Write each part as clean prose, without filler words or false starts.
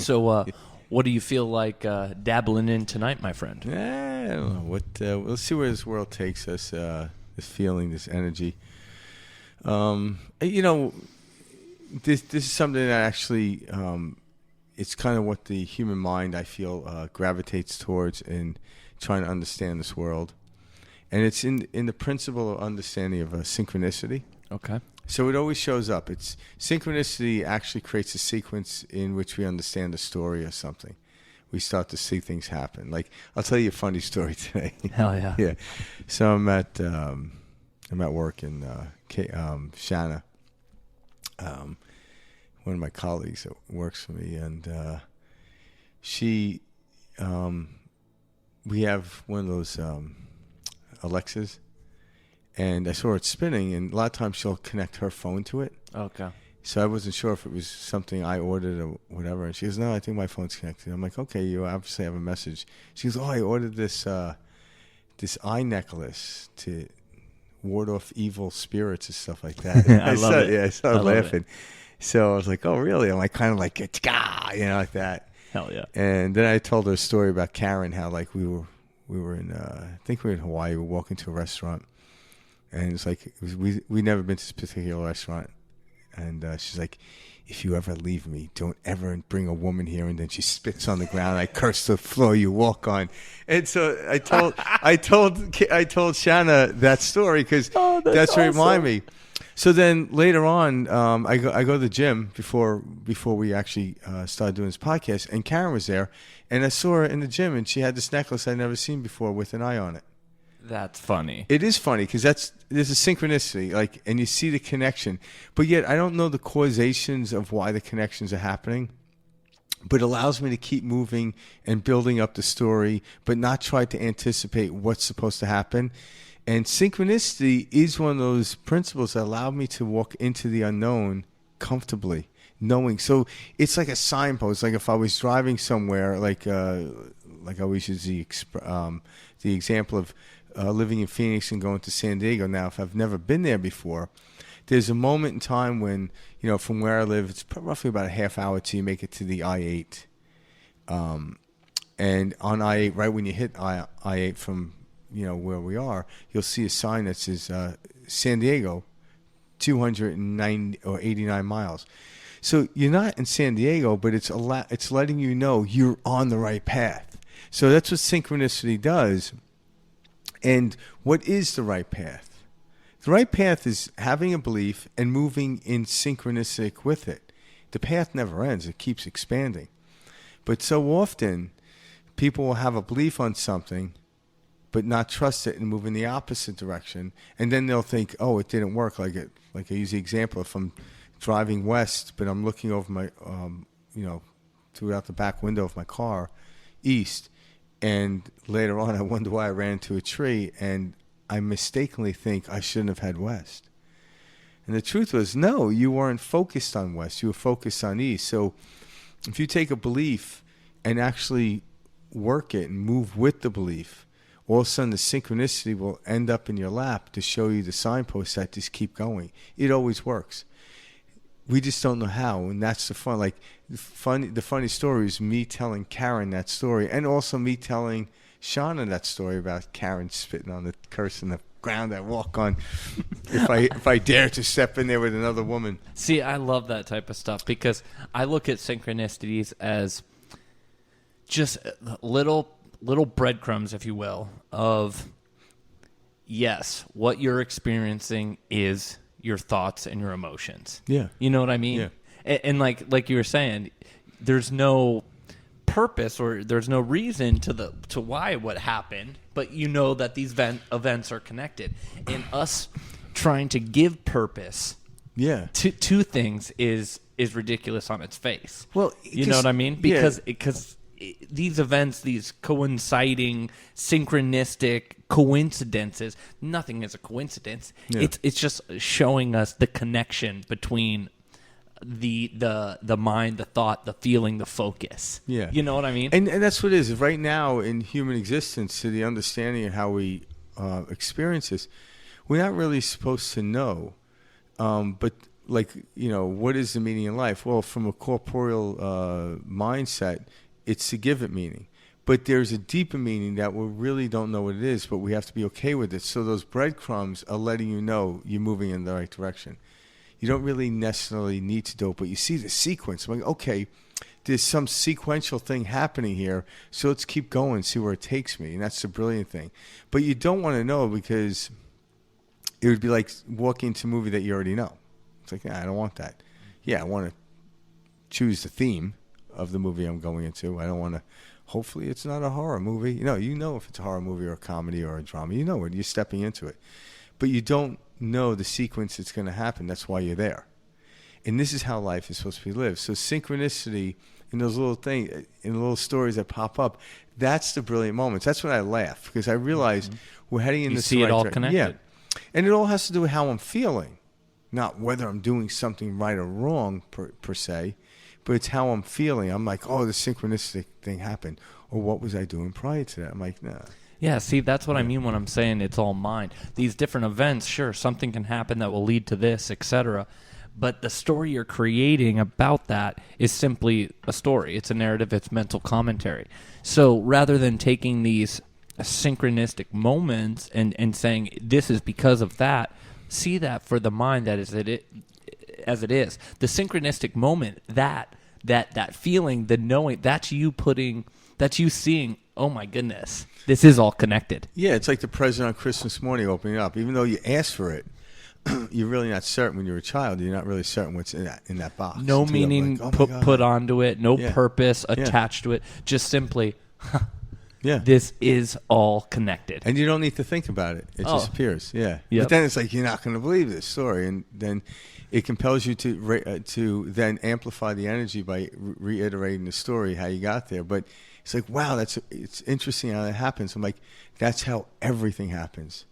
So, what do you feel like dabbling in tonight, my friend? I don't know. We'll see where this world takes us, this feeling, this energy. This is something that actually, it's kind of what the human mind, I feel, gravitates towards in trying to understand this world. And it's in the principle of understanding of synchronicity. Okay. So it always shows up. It's synchronicity actually creates a sequence in which we understand a story or something. We start to see things happen. Like, I'll tell you a funny story today. Hell yeah. Yeah. So I'm at work in Shanna. One of my colleagues that works for me, and she, we have one of those Alexas, and I saw it spinning, and a lot of times she'll connect her phone to it. Okay. So I wasn't sure if it was something I ordered or whatever, and she goes, "No, I think my phone's connected." I'm like, "Okay, you obviously have a message." She goes, "Oh, I ordered this eye necklace to ward off evil spirits and stuff like that." I love it. Yeah, I started laughing. So I was like, "Oh, really?" I'm like, kind of like, like that. Hell yeah. And then I told her a story about Karen, how like we were in, I think we were in Hawaii. We were walking to a restaurant, and it's like we never been to this particular restaurant, and she's like, "If you ever leave me, don't ever bring a woman here." And then she spits on the ground. I curse the floor you walk on. And so I told Shanna that story because that's what reminded me. So then later on, I go to the gym before we actually started doing this podcast, and Karen was there, and I saw her in the gym, and she had this necklace I'd never seen before with an eye on it. That's funny. It is funny because there's a synchronicity, like, and you see the connection, but yet I don't know the causations of why the connections are happening. But it allows me to keep moving and building up the story, but not try to anticipate what's supposed to happen. And synchronicity is one of those principles that allow me to walk into the unknown comfortably, knowing. So it's like a signpost. Like if I was driving somewhere, like I always use the example of living in Phoenix and going to San Diego. Now, if I've never been there before, there's a moment in time when, from where I live, it's roughly about a half hour till you make it to the I-8. And on I-8, right when you hit I-8 from where we are, you'll see a sign that says San Diego, 290 or 89 miles. So you're not in San Diego, but it's letting you know you're on the right path. So that's what synchronicity does. And what is the right path? The right path is having a belief and moving in synchronistic with it. The path never ends. It keeps expanding. But so often, people will have a belief on something but not trust it and move in the opposite direction. And then they'll think, oh, it didn't work. Like I use the example, if I'm driving west, but I'm looking over my, throughout the back window of my car, east, and later on I wonder why I ran into a tree, and I mistakenly think I shouldn't have had west. And the truth was, no, you weren't focused on west. You were focused on east. So if you take a belief and actually work it and move with the belief, all of a sudden the synchronicity will end up in your lap to show you the signposts that just keep going. It always works. We just don't know how, and that's the fun. Like the funny story is me telling Karen that story, and also me telling Shauna that story about Karen spitting on the curse in the ground I walk on. if I dare to step in there with another woman. See, I love that type of stuff because I look at synchronicities as just little breadcrumbs, if you will, of, yes, what you're experiencing is your thoughts and your emotions. Yeah. You know what I mean? Yeah. And like you were saying, there's no purpose or there's no reason to why what happened, but you know that these events are connected. And us trying to give purpose to things is ridiculous on its face. Well, you know what I mean? Because these events, these coinciding, synchronistic coincidences, nothing is a coincidence. Yeah. It's just showing us the connection between the mind, the thought, the feeling, the focus. Yeah. You know what I mean? And that's what it is. Right now in human existence, to the understanding of how we experience this, we're not really supposed to know. But what is the meaning in life? Well, from a corporeal mindset, it's to give it meaning. But there's a deeper meaning that we really don't know what it is, but we have to be okay with it. So those breadcrumbs are letting you know you're moving in the right direction. You don't really necessarily need to do it, but you see the sequence. I'm like, okay, there's some sequential thing happening here, so let's keep going, see where it takes me. And that's the brilliant thing. But you don't want to know, because it would be like walking into a movie that you already know. It's like, I don't want that. Yeah, I want to choose the theme of the movie I'm going into. I don't want to. Hopefully it's not a horror movie. You know if it's a horror movie or a comedy or a drama. You know it. You're stepping into it. But you don't know the sequence that's going to happen. That's why you're there. And this is how life is supposed to be lived. So synchronicity in those little things, in the little stories that pop up, that's the brilliant moments. That's when I laugh, because I realize we're heading in this see it all direction. connected. Yeah. And it all has to do with how I'm feeling, not whether I'm doing something right or wrong per se. But it's how I'm feeling. I'm like, oh, the synchronistic thing happened. Or what was I doing prior to that? I'm like, nah. Yeah, see, that's what I mean when I'm saying it's all mind. These different events, sure, something can happen that will lead to this, etc. But the story you're creating about that is simply a story. It's a narrative. It's mental commentary. So rather than taking these synchronistic moments and saying this is because of that, see that for the mind that is it. As it is, the synchronistic moment, that feeling, the knowing, that's you seeing, oh my goodness, this is all connected. Yeah, it's like the present on Christmas morning opening up. Even though you asked for it, you're really not certain. When you're a child, you're not really certain what's in that box. No meaning like, oh put onto it, no purpose Yeah. attached to it, just simply, yeah, this is all connected. and you don't need to think about it. It just appears. Yeah, Yep. But then it's like, you're not going to believe this story, and then it compels you to then amplify the energy by reiterating the story, how you got there. But it's like, wow, it's interesting how that happens. I'm like, that's how everything happens.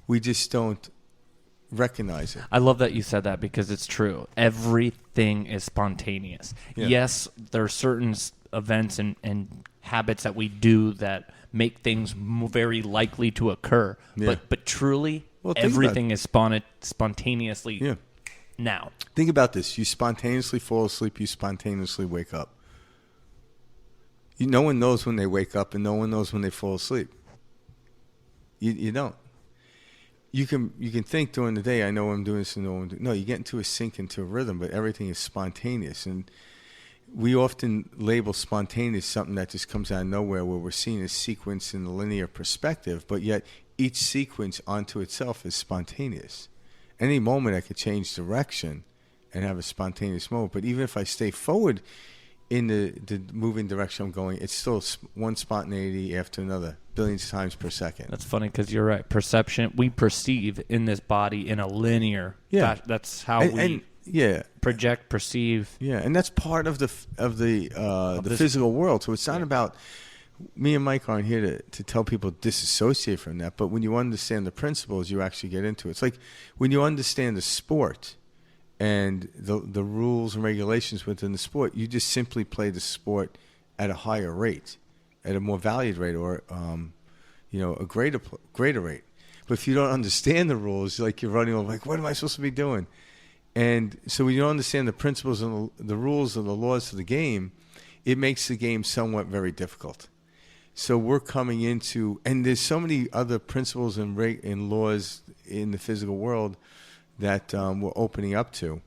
We just don't recognize it. I love that you said that, because it's true. Everything is spontaneous. Yeah. Yes, there are certain events and habits that we do that make things very likely to occur. Yeah. But truly, Well, everything is spontaneously Yeah. now. Think about this. You spontaneously fall asleep. You spontaneously wake up. No one knows when they wake up, and no one knows when they fall asleep. You don't. You can think during the day, I know I'm doing this, and no, you get into a sync, into a rhythm, but everything is spontaneous. And we often label spontaneous something that just comes out of nowhere, where we're seeing a sequence in the linear perspective, but yet each sequence onto itself is spontaneous. Any moment I could change direction and have a spontaneous moment. But even if I stay forward in the moving direction I'm going, it's still one spontaneity after another, billions of times per second. That's funny, because you're right. Perception, we perceive in this body in a linear. Yeah. That's how we project, perceive. Yeah, and that's part of the physical world. So it's not about, me and Mike aren't here to tell people disassociate from that, but when you understand the principles, you actually get into it. It's like when you understand the sport and the rules and regulations within the sport, you just simply play the sport at a higher rate, at a more valued rate, or a greater rate. But if you don't understand the rules, like you're running over, like, what am I supposed to be doing? And so when you don't understand the principles and the rules and the laws of the game, it makes the game somewhat very difficult. So we're coming into, and there's so many other principles and laws in the physical world that we're opening up to.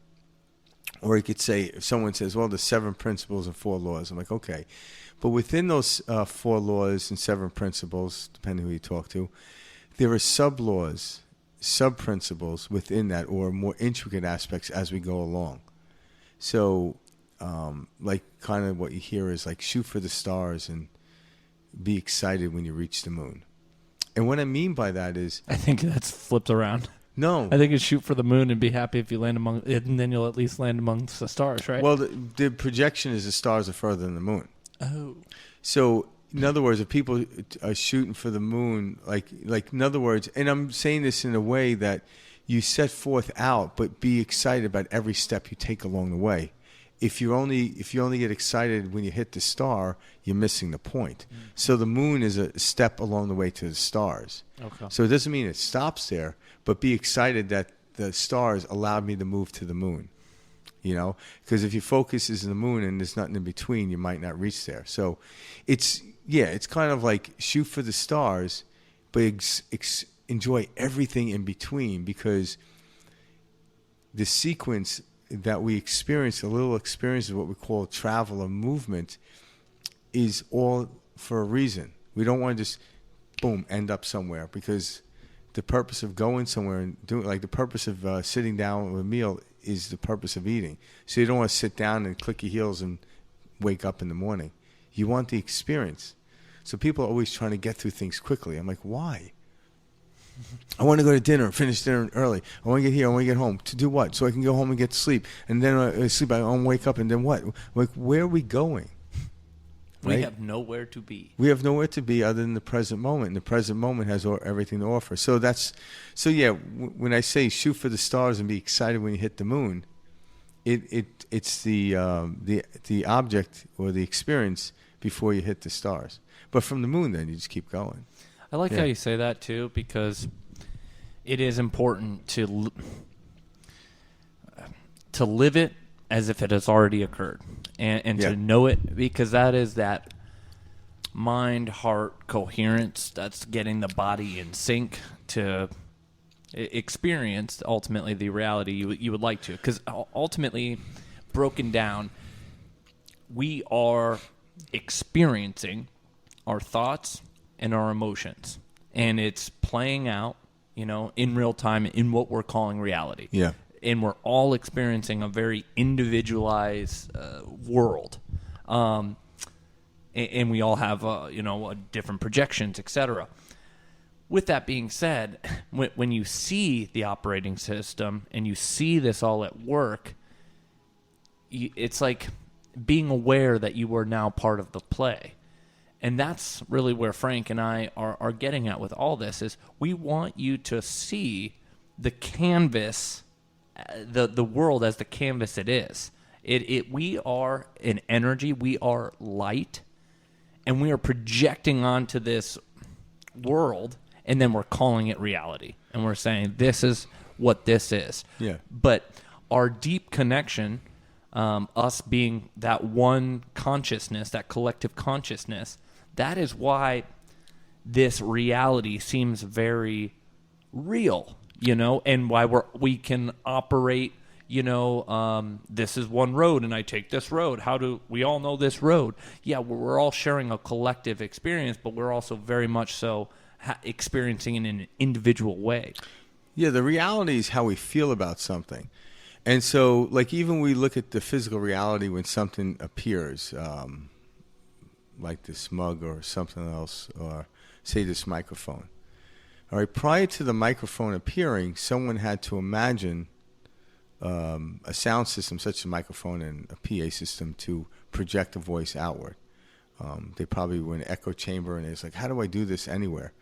Or you could say, if someone says, well, there's 7 principles and 4 laws. I'm like, okay. But within those 4 laws and 7 principles, depending who you talk to, there are sub-laws, sub-principles within that, or more intricate aspects as we go along. So, like, kind of what you hear is like, shoot for the stars and be excited when you reach the moon. And what I mean by that is, I think that's flipped around. No. I think it's shoot for the moon and be happy if you land among it, and then you'll at least land amongst the stars, right? Well, the projection is the stars are further than the moon. Oh. So, in other words, if people are shooting for the moon, like in other words, and I'm saying this in a way that you set forth out, but be excited about every step you take along the way. If you only get excited when you hit the star, you're missing the point. Mm. So the moon is a step along the way to the stars. Okay. So it doesn't mean it stops there, but be excited that the stars allowed me to move to the moon. Because if your focus is in the moon and there's nothing in between, you might not reach there. So it's kind of like shoot for the stars, but enjoy everything in between, because the sequence that we experience, a little experience of what we call travel or movement, is all for a reason. We don't want to just, boom, end up somewhere, because the purpose of going somewhere and doing, like the purpose of sitting down with a meal is the purpose of eating. So you don't want to sit down and click your heels and wake up in the morning. You want the experience. So people are always trying to get through things quickly. I'm like, why? I want to go to dinner, finish dinner early. I want to get here, I want to get home. To do what? So I can go home and get sleep. And then I sleep, I want to wake up, and then what? Like, where are we going? We Right? have nowhere to be. We have nowhere to be other than the present moment. And the present moment has everything to offer. When I say shoot for the stars and be excited when you hit the moon, it's the object or the experience before you hit the stars. But from the moon, then you just keep going. I like how you say that too, because it is important to live it as if it has already occurred, and to know it, because that is that mind-heart coherence that's getting the body in sync to experience ultimately the reality you would like to. Because ultimately, broken down, we are experiencing our thoughts and our emotions, and it's playing out, in real time in what we're calling reality. Yeah. And we're all experiencing a very individualized world, and we all have different projections, etc. With that being said, when you see the operating system and you see this all at work, it's like being aware that you are now part of the play. And that's really where Frank and I are getting at with all this, is we want you to see the canvas, the world as the canvas it is. We are an energy, we are light, and we are projecting onto this world, and then we're calling it reality. And we're saying, this is what this is. Yeah. But our deep connection, us being that one consciousness, that collective consciousness, that is why this reality seems very real, and why we can operate, this is one road and I take this road. How do we all know this road? Yeah, we're all sharing a collective experience, but we're also very much so experiencing in an individual way. Yeah, the reality is how we feel about something. And so, like, even we look at the physical reality when something appears, like this mug or something else, or say this microphone. All right, prior to the microphone appearing, someone had to imagine a sound system such as a microphone and a PA system to project a voice outward. They probably were in an echo chamber, and it's like, how do I do this anywhere?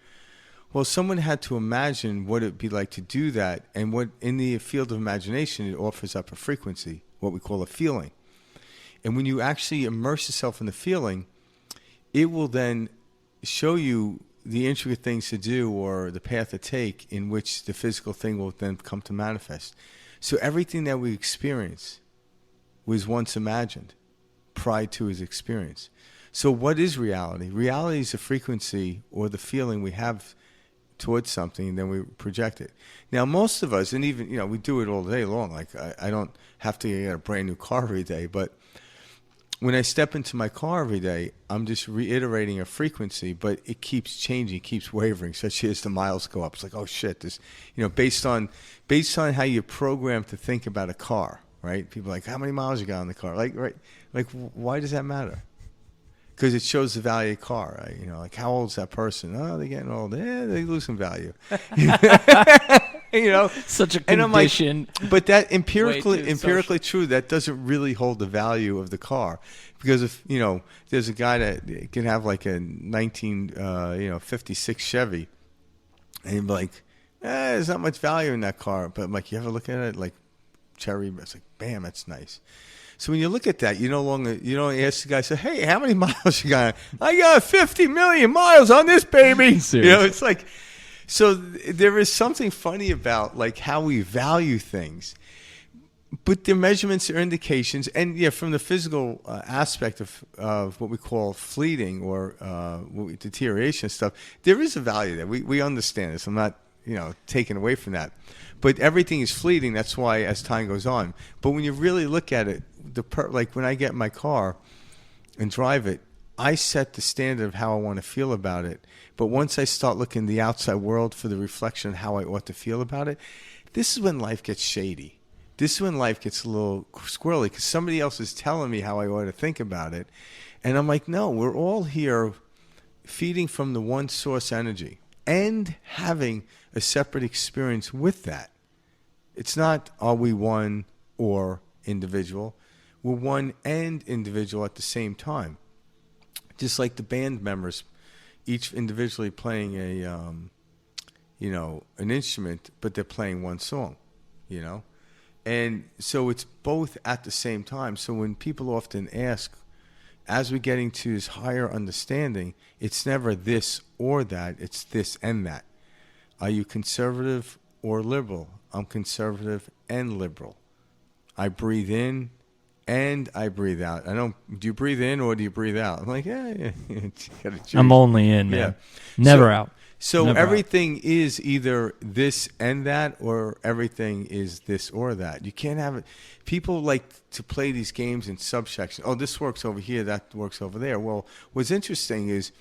Well, someone had to imagine what it would be like to do that, and what in the field of imagination, it offers up a frequency, what we call a feeling. And when you actually immerse yourself in the feeling, it will then show you the intricate things to do or the path to take in which the physical thing will then come to manifest. So everything that we experience was once imagined prior to his experience. So what is reality? Reality is the frequency or the feeling we have towards something, and then we project it. Now, most of us, and even, we do it all day long. Like, I don't have to get a brand new car every day, but when I step into my car every day, I'm just reiterating a frequency, but it keeps changing, keeps wavering, especially as the miles go up. It's like, oh shit, this, based on how you're programmed to think about a car, right? People are like, how many miles you got on the car? Like, right? Like, why does that matter? Because it shows the value of the car, right? Like, how old is that person? Oh, they're getting old. Yeah, they lose some value. Such a condition. And I'm like, but that empirically true, that doesn't really hold the value of the car. Because if, there's a guy that can have like a 1956 Chevy, and you'd be like, there's not much value in that car. But I'm like, you ever look at it like cherry? It's like, bam, that's nice. So when you look at that, you don't ask the guy, say, hey, how many miles you got? I got 50 million miles on this baby. Seriously. It's like, So there is something funny about like how we value things. But the measurements are indications, and yeah, from the physical aspect of what we call fleeting or deterioration stuff, there is a value there. We understand this. I'm not taken away from that. But everything is fleeting. That's why as time goes on. But when you really look at it, like when I get in my car and drive it, I set the standard of how I want to feel about it. But once I start looking at the outside world for the reflection of how I ought to feel about it, this is when life gets shady. This is when life gets a little squirrely because somebody else is telling me how I ought to think about it. And I'm like, no, we're all here feeding from the one source energy and having a separate experience with that. It's not, are we one or individual? We're one and individual at the same time. Just like the band members, each individually playing an instrument, but they're playing one song, And so it's both at the same time. So when people often ask, as we're getting to this higher understanding, it's never this or that, it's this and that. Are you conservative or liberal? I'm conservative and liberal. I breathe in and I breathe out. Do you breathe in or do you breathe out? I'm like, yeah. I'm only in, man. Yeah. Never out. So Never everything is either this and that, or everything is this or that. You can't have it. People like to play these games in subsections. Oh, this works over here, that works over there. Well, what's interesting is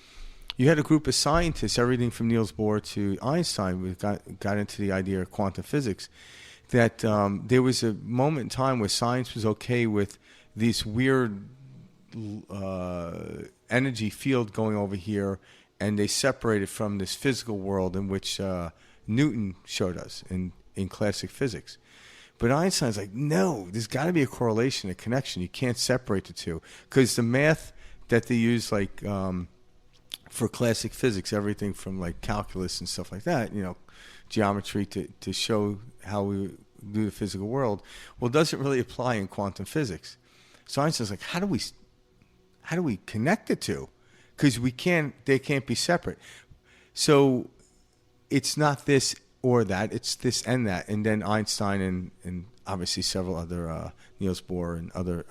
you had a group of scientists, everything from Niels Bohr to Einstein, we got into the idea of quantum physics, that there was a moment in time where science was okay with this weird energy field going over here, and they separated from this physical world in which Newton showed us in classic physics. But Einstein's like, no, there's got to be a correlation, a connection. You can't separate the two. Because the math that they use, like for classic physics, everything from like calculus and stuff like that, geometry to show how we do the physical world, well, doesn't really apply in quantum physics. So Einstein's like, how do we connect the two? Because they can't be separate. So it's not this or that, it's this and that. And then Einstein and obviously several other, Niels Bohr and other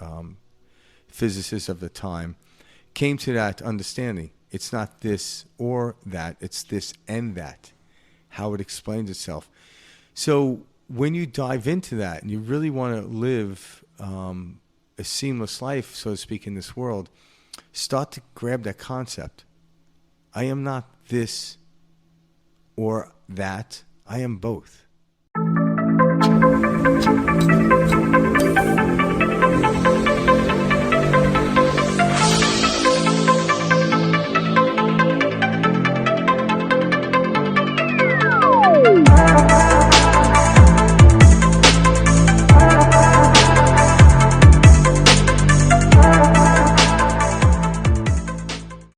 physicists of the time came to that understanding. It's not this or that, it's this and that, how it explains itself. So when you dive into that and you really want to live a seamless life, so to speak, in this world, start to grab that concept. I am not this or that. I am both.